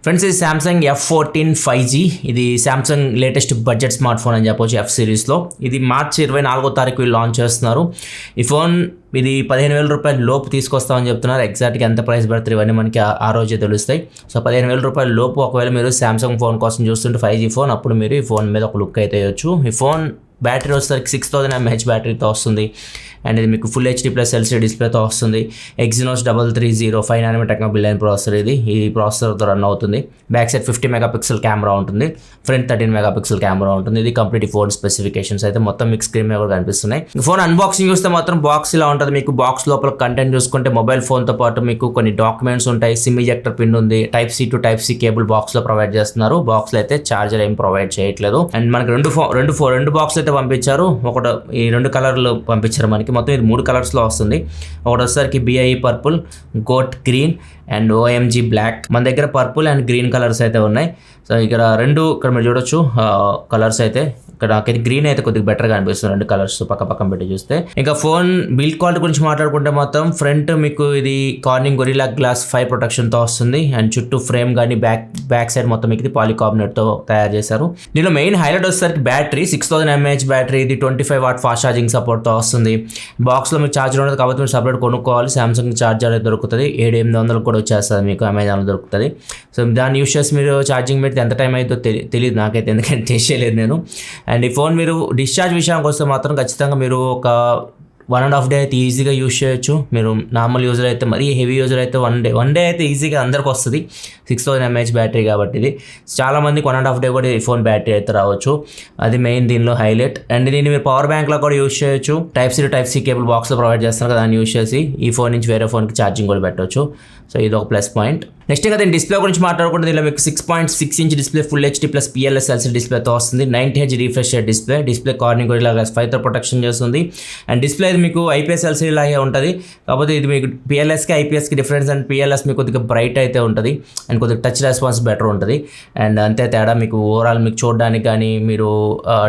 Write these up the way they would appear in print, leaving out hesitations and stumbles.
Friends, ఇది Samsung F14 5G. ఇది Samsung latest budget smart phone అని చెప్పొచ్చు F సిరీస్లో. ఇది మార్చి 24వ తారీఖు వీళ్ళు లాంచ్ చేస్తున్నారు. ఈ ఫోన్ ఇది 15,000 రూపాయల లోపు తీసుకొస్తామని చెప్తున్నారు. ఎగ్జాక్ట్గా ఎంత ప్రైస్ పెడతారు ఇవన్నీ మనకి ఆ రోజే తెలుస్తాయి. సో 15,000 రూపాయల లోపు ఒకవేళ మీరు సామ్సంగ్ ఫోన్ కోసం చూస్తుంటే 5G ఫోన్, అప్పుడు మీరు ఈ ఫోన్ మీద ఒక లుక్ అయితే వేయచ్చు. ఈ ఫోన్ బ్యాటరీ వచ్చేసరికి 6000 mAh బ్యాటరీతో వస్తుంది. అండ్ ఇది మీకు ఫుల్ HD+ LCD డిస్ప్లేతో వస్తుంది. Exynos 330 5nm టెక్నాలజీ బిల్డ్ అయిన ప్రాసెసర్ ఇది. ఈ ప్రాసెసర్తో రన్ అవుతుంది. బ్యాక్ సైడ్ 50 మెగాపిక్సెల్ కెమెరా ఉంటుంది. ఫ్రంట్ 13 మెగాపిక్సెల్ కెమెరా ఉంటుంది. ఇది కంప్లీట్ ఫోన్ స్పెసిఫికేషన్స్ అయితే మొత్తం మీకు స్క్రీన్ మీద కూడా కనిపిస్తున్నాయి. ఫోన్ అన్బాక్సింగ్ చూస్తే మాత్రం బాక్స్ ఇలా ఉంటుంది. మీకు బాక్స్ లోపల కంటెంట్ చూసుకుంటే మొబైల్ ఫోన్తో పాటు మీకు కొన్ని డాక్యుమెంట్స్ ఉంటాయి. సిమ్ ఇజెక్టర్ పిన్ ఉంది. Type-C to Type-C కేబుల్ బాక్స్లో ప్రొవైడ్ చేస్తున్నారు. బాక్స్లో అయితే చార్జర్ ఏం ప్రొవైడ్ చేయట్లేదు. అండ్ మనకి రెండు బాక్స్ అయితే పంపించారు. ఒకటి ఈ 2 కలర్లు పంపించారు మనకి. మొత్తం ఇది 3 కలర్స్లో వస్తుంది. ఒకటి వచ్చేసరికి BIE purple, goat green and OMG black. మన దగ్గర పర్పుల్ అండ్ గ్రీన్ కలర్స్ అయితే ఉన్నాయి. సో ఇక్కడ మీరు చూడొచ్చు కలర్స్ అయితే. ఇక్కడ నాకైతే గ్రీన్ అయితే కొద్దిగా బెటర్గా అనిపిస్తుంది 2 కలర్స్ పక్కన పెట్టి చూస్తే. ఇంకా ఫోన్ బిల్డ్ క్వాలిటీ గురించి మాట్లాడుకుంటే మొత్తం ఫ్రంట్ మీకు ఇది కార్నింగ్ గొరిల్లా గ్లాస్ 5 ప్రొటెక్షన్తో వస్తుంది. అండ్ చుట్టూ ఫ్రేమ్ కానీ బ్యాక్ సైడ్ మొత్తం మీకు ఇది పాలికార్బోనేట్తో తయారు చేశారు. దీనిలో మెయిన్ హైలైట్ వచ్చేసరికి బ్యాటరీ 6000 mAh బ్యాటరీ. ఇది 25 వాట్ ఫాస్ట్ ఛార్జింగ్ సపోర్ట్తో వస్తుంది. బాక్స్లో మీకు ఛార్జర్ ఉండదు కాబట్టి మీరు సపరేట్ కొనుక్కోవాలి. సామ్సంగ్ ఛార్జర్ అయితే దొరుకుతుంది. 700-800 కూడా వచ్చేస్తుంది మీకు అమెజాన్లో దొరుకుతుంది. సో దాన్ని యూస్ చేసి మీరు ఛార్జింగ్ పెడితే ఎంత టైం అయితే తెలియదు నాకైతే, ఎందుకంటే టెస్ట్ చేయలేదు నేను. అండ్ ఈ ఫోన్ మీరు డిశ్చార్జ్ విషయానికి వస్తే మాత్రం ఖచ్చితంగా మీరు ఒక 1.5 డే అయితే ఈజీగా యూజ్ చేయొచ్చు. మీరు నార్మల్ యూజర్ అయితే, మరీ హెవీ యూజర్ అయితే వన్ డే అయితే ఈజీగా అందరికి వస్తుంది. 6000 mAh బ్యాటరీ కాబట్టి ఇది చాలామందికి 1.5 డే కూడా ఈ ఫోన్ బ్యాటరీ అయితే రావచ్చు. అది మెయిన్ దీనిలో హైలైట్. అండ్ దీన్ని మీరు పవర్ బ్యాంక్లో కూడా యూజ్ చేయొచ్చు. Type-C to Type-C కేబుల్ బాక్స్లో ప్రొవైడ్ చేస్తున్నారు కదా, దాన్ని యూజ్ చేసి ఈ ఫోన్ నుంచి వేరే ఫోన్కి ఛార్జింగ్ కూడా పెట్టవచ్చు. సో ఇది ఒక ప్లస్ పాయింట్. నెక్స్ట్ ఇంకా దీని డిస్ప్లే గురించి మాట్లాడుకుంటే దీనిలో మీకు 6.6 inch display full HD+ PLS LCD డిస్ప్లేతో వస్తుంది. 90Hz refresh rate display Corning Gorilla Glass 5తో ప్రొటెక్షన్ చేస్తుంది. అండ్ డిస్ప్లే ఇది మీకు IPS LCD లాగే ఉంటుంది. కాకపోతే ఇది మీకు PLSకి IPSకి డిఫరెన్స్. అండ్ PLS మీకు కొద్దిగా బ్రైట్ అయితే ఉంటుంది. అండ్ కొద్దిగా టచ్ రెస్పాన్స్ బెటర్ ఉంటుంది. అండ్ అంతే తేడా. మీకు ఓవరాల్ మీకు చూడడానికి కానీ, మీరు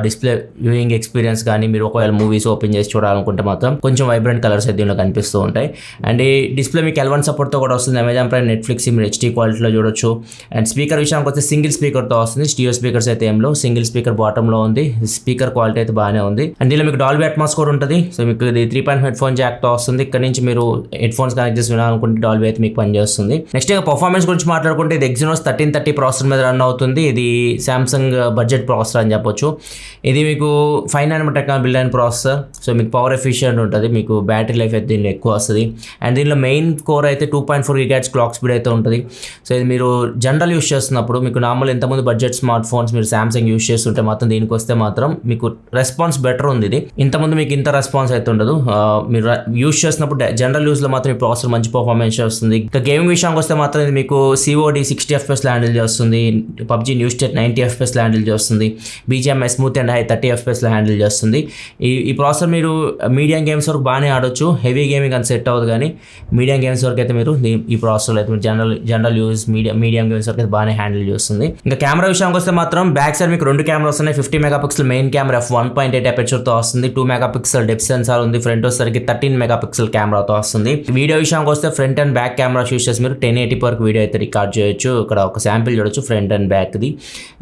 డిస్ప్లే వ్యూయింగ్ ఎక్స్పీరియన్స్ కానీ, మీరు ఒకవేళ మూవీస్ ఓపెన్ చేసి చూడాలనుకుంటే మాత్రం కొంచెం వైబ్రెంట్ కలర్స్ అయితే దీనిలో కనిపిస్తూ ఉంటాయి. అండ్ ఈ డిస్ప్లే మీకు L1 సపోర్ట్తో కూడా వస్తుంది. అమెజాన్ ప్రైమ్, నెట్ఫ్లిక్స్ మీరు HD క్వాలిటీలో చూడొచ్చు. అండ్ స్పీకర్ విషయానికి వస్తే సింగిల్ స్పీకర్తో వస్తుంది. స్టీరియో స్పీకర్స్ అయితే ఏంలో, సింగిల్ స్పీకర్ బాటంలో ఉంది. స్పీకర్ క్వాలిటీ అయితే బాగానే ఉంది. అండ్ దీనిలో మీకు డాల్బీ అట్మాస్ కూడా ఉంటుంది. సో మీకు ఇది 3.5 హెడ్ఫోన్ జాక్తో వస్తుంది. ఇక్కడ నుంచి మీరు హెడ్ఫోన్స్ కనెక్ట్ చేసి వినాలనుకుంటే డాల్బీ అయితే మీకు పనిచేస్తుంది. నెక్స్ట్ ఇంకా పర్ఫార్మెన్స్ గురించి మాట్లాడుకుంటే ఇది Exynos 1330 ప్రాసెసర్ మీద రన్ అవుతుంది. ఇది సామ్సంగ్ బడ్జెట్ ప్రాసెసర్ అని చెప్పొచ్చు. ఇది మీకు 5nm టెక్నాలజీ బిల్డ్ అయిన ప్రాసెసర్. సో మీకు పవర్ ఎఫిషియెంట్ ఉంటుంది. మీకు బ్యాటరీ లైఫ్ అయితే దీనిలో ఎక్కువ వస్తుంది. అండ్ దీనిలో మెయిన్ కోర్ అయితే 2.4 GHz క్లాక్ స్పీడ్ అయితే ఉంటుంది. సో ఇది మీరు జనరల్ యూస్ చేస్తున్నప్పుడు మీకు నార్మల్ ఎంతమంది బడ్జెట్ స్మార్ట్ ఫోన్స్ మీరు సామ్సంగ్ యూస్ చేస్తుంటే మాత్రం దీనికి వస్తే మాత్రం మీకు రెస్పాన్స్ బెటర్ ఉంది. ఇది ఇంతకుముందు మీకు ఇంత రెస్పాన్స్ అయితే ఉండదు. మీరు యూస్ చేసినప్పుడు జనరల్ యూస్లో మాత్రం ఈ ప్రాసెసర్ మంచి పర్ఫార్మెన్స్ చేస్తుంది. ఇంకా గేమింగ్ విషయానికి వస్తే మాత్రం ఇది మీకు COD 60 FPS హ్యాండిల్ చేస్తుంది. PUBG new state 90 FPS handle చేస్తుంది. BGMI smooth and high 30 FPS handle చేస్తుంది. ఈ ప్రాసెసర్ మీరు మీడియం గేమ్స్ వరకు బాగానే ఆడొచ్చు. హెవీ గేమింగ్ అని సెట్ అవ్వదు, కానీ మీడియం గేమ్స్ వరకు అయితే మీరు ఈ ప్రాసెసర్ అయితే మీరు జనరల్ యూజ్ మీడియం గేమ్స్ వరకు అయితే బాగానే హ్యాండిల్ చేస్తుంది. ఇంకా కెమెరా విషయానికి వస్తే మాత్రం బ్యాక్ సైడ్ మీకు 2 కెమెరాస్ ఉన్నాయి. 50 మెగాపిక్సెల్ మెయిన్ కెమెరా f1.8 అపర్చర్తో వస్తుంది. 2 మెగాపిక్సెల్ డెప్త్ సెన్సార్ ఉంది. ఫ్రంట్ వచ్చేసరికి 13 మెగాపిక్సెల్ కెమెరాతో వస్తుంది. వీడియో విషయానికి వస్తే front and back camera use చేసి మీరు 1080p వరకు వీడియో అయితే రికార్డ్ చేయొచ్చు. ఇక్కడ ఒక శాంపిల్ చూడొచ్చు ఫ్రంట్ అండ్ బ్యాక్ది.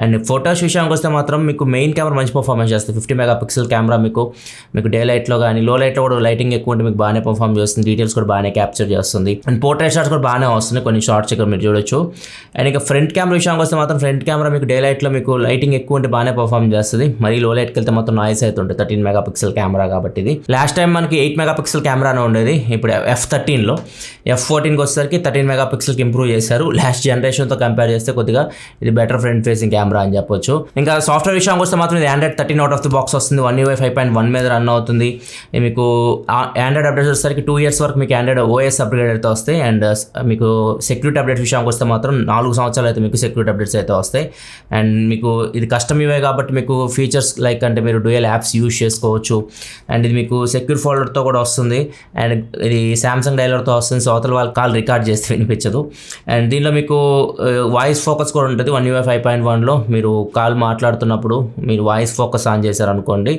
అండ్ ఫోటోస్ విషయానికి వస్తే మాత్రం మీకు మెయిన్ కెమెరా మంచి పర్ఫార్మెన్స్ చేస్తుంది. 50 మెగాపిక్సెల్ కెమెరా మీకు డే లైట్లో కానీ, లో లైట్లో కూడా లైటింగ్ ఎక్కువ ఉంటే మీకు బాగానే పర్ఫార్మ్ చేస్తుంది. డీటెయిల్స్ కూడా బాగానే క్యాప్చర్ చేస్తుంది. అండ్ పోర్ట్రేట్ షాట్స్ కూడా బాగానే వస్తుంది. కొన్ని షార్ట్స్ ఇక్కడ మీరు చూడొచ్చు. అండ్ ఇక ఫ్రంట్ కెమెరా విషయానికి వస్తే మాత్రం ఫ్రంట్ కెమెరా మీకు డే లైట్లో మీకు లైటింగ్ ఎక్కువ ఉంటే బాగానే పర్ఫార్మ్ చేస్తుంది. మరీ లో లైట్కి వెళ్తే మాత్రం నాయిస్ అయితే ఉంటుంది. 13 మెగాపిక్సెల్ కెమెరా కాబట్టి ఇది. లాస్ట్ టైం మనకి 8 మెగాపిక్సెల్ కెమెరానే ఉండేది. ఇప్పుడు F13లో F14కి వచ్చేసరికి 13 మెగాపిక్సెల్కి ఇంప్రూవ్ చేశారు. లాస్ట్ జనరేషన్తో కంపేర్ చేస్తే కొద్దిగా ఇది బెటర్ ఫ్రంట్ ఫేసింగ్ కెమెరా అని చెప్పొచ్చు. ఇంకా సాఫ్ట్వేర్ విషయానికి వస్తే మాత్రం ఇది Android 13 out of the box వస్తుంది. One UI 5.1 మీద రన్ అవుతుంది. మీకు ఆండ్రాయిడ్ అప్డేట్స్ వచ్చేసరికి 2 years వరకు మీకు ఆండ్రాయిడ్ OS అప్గ్రేడ్ అయితే వస్తాయి. అండ్ మీకు సెక్యూరిటీ అప్డేట్ విషయానికి వస్తే మాత్రం 4 సంవత్సరాలు అయితే మీకు సెక్యూరిటీ అప్డేట్స్ అయితే వస్తాయి. అండ్ మీకు ఇది కస్టమ్ UI కాబట్టి మీకు ఫీచర్స్ లైక్ అంటే మీరు డ్యూయల్ యాప్స్ యూజ్ చేసుకోవచ్చు. అండ్ ఇది మీకు సెక్యూర్ ఫోల్డర్తో కూడా వస్తుంది. అండ్ ఇది సామ్సంగ్ డైలర్తో వస్తుంది. సో అవతల వాళ్ళు కాల్ రికార్డ్ చేస్తే వినిపించదు. అండ్ దీనిలో మీకు వాయిస్ ఫోకస్ కూడా ఉంటుంది. One UI 5.1లో మీరు కాల్ మాట్లాడుతున్నప్పుడు మీరు వాయిస్ ఫోకస్ ఆన్ చేశారనుకోండి,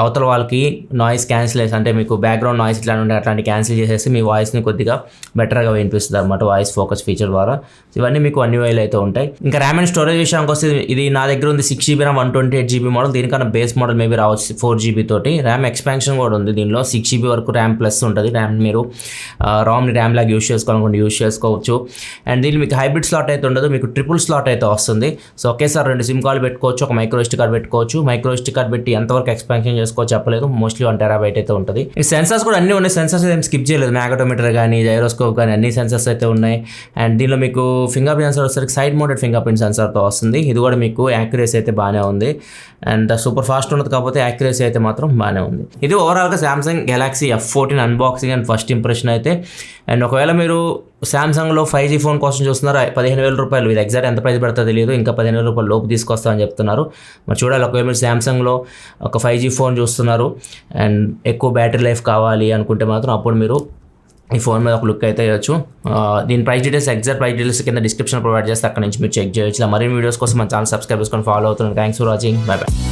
అవతల వాళ్ళకి నాయిస్ క్యాన్సిలేషన్ అంటే మీకు బ్యాక్గ్రౌండ్ నాయిస్ ఇట్లా ఉంటే అట్లాంటి క్యాన్సిల్ చేసేసి మీ వాయిస్ని కొద్దిగా బెటర్గా వినిపిస్తుంది అనమాట వాయిస్ ఫోకస్ ఫీచర్ ద్వారా. ఇవన్నీ మీకు అన్ని వేలు అయితే ఉంటాయి. ఇంకా ర్యామ్ అండ్ స్టోరేజ్ విషయానికి వస్తే ఇది నా దగ్గర ఉంది 6GB RAM 128GB మోడల్. దీనికన్నా బేస్ మోడల్ మేబీ రావచ్చు 4GB తోటి. ర్యామ్ ఎక్స్పాన్షన్ కూడా ఉంది దీనిలో 6GB వరకు ర్యామ్ ప్లస్ ఉంటుంది. ర్యామ్ మీరు రామ్ని ర్యామ్ లాగా యూస్ చేసుకోవాలనుకుంటే యూస్ చేసుకోవచ్చు. అండ్ దీనికి మీకు హైబ్రిడ్ స్లాట్ అయితే ఉండదు, మీకు ట్రిపుల్ స్లాట్ అయితే వస్తుంది. సో ఒకేసారి 2 సిమ్ కార్డు పెట్టుకోవచ్చు, ఒక మైక్రో SD కార్డ్ పెట్టుకోవచ్చు. మైక్రో SD కార్డ్ పెట్టి ఎంతవరకు ఎక్స్పాన్షన్ చేసుకోవచ్చు చెప్పలేదు, మోస్ట్లీ 1 TB అయితే ఉంటుంది. ఈ సెన్సార్స్ కూడా అన్నీ ఉన్నాయి, సెన్సార్స్ ఏం స్కిప్ చేయలేదు. మ్యాగ్నెటోమీటర్ కానీ జైరోస్కోప్ కానీ అన్ని సెన్సార్స్ అయితే ఉన్నాయి. అండ్ దీనిలో మీకు ఫింగర్ ప్రింట్ సెన్సార్ వచ్చేసరికి సైడ్ మౌంటెడ్ ఫింగర్ ప్రింట్ సెన్సార్తో వస్తుంది. ఇది కూడా మీకు యాక్యురసీ అయితే బాగానే ఉంది. అండ్ సూపర్ ఫాస్ట్ ఉన్నది కాకపోతే యాక్యురసీ అయితే మాత్రం బాగానే ఉంది. ఇది ఓవరాల్గా Samsung Galaxy F14 unboxing and first impression అయితే. అండ్ ఒకవేళ మీరు సామ్సంగ్లో 5G ఫోన్ కోసం చూస్తున్నారు, 15,000 రూపాయలు, ఇది ఎగ్జాక్ట్ ఎంత ప్రైస్ పడుతుందో తెలియదు, ఇంకా 15,000 రూపాయలు లోపు తీసుకొస్తామని చెప్తున్నారు. మరి చూడాలి. ఒకవేళ మీరు సామ్సంగ్లో ఒక 5G ఫోన్ చూస్తున్నారు అండ్ ఎక్కువ బ్యాటరీ లైఫ్ కావాలి అనుకుంటే మాత్రం అప్పుడు మీరు ఈ ఫోన్ మీద ఒక లుక్ అయితే వేయచ్చు. దీని price details, exact price details కింద డిస్క్రిప్షన్ ప్రొవైడ్ చేస్తే అక్కడ నుంచి మీరు చెక్ చేయొచ్చు. ఇలా మరిన్ని వీడియోస్ కోసం మన ఛానల్ సబ్స్క్రైబ్ చేసుకొని ఫాలో అవుతున్నాను. Thanks for watching. By by.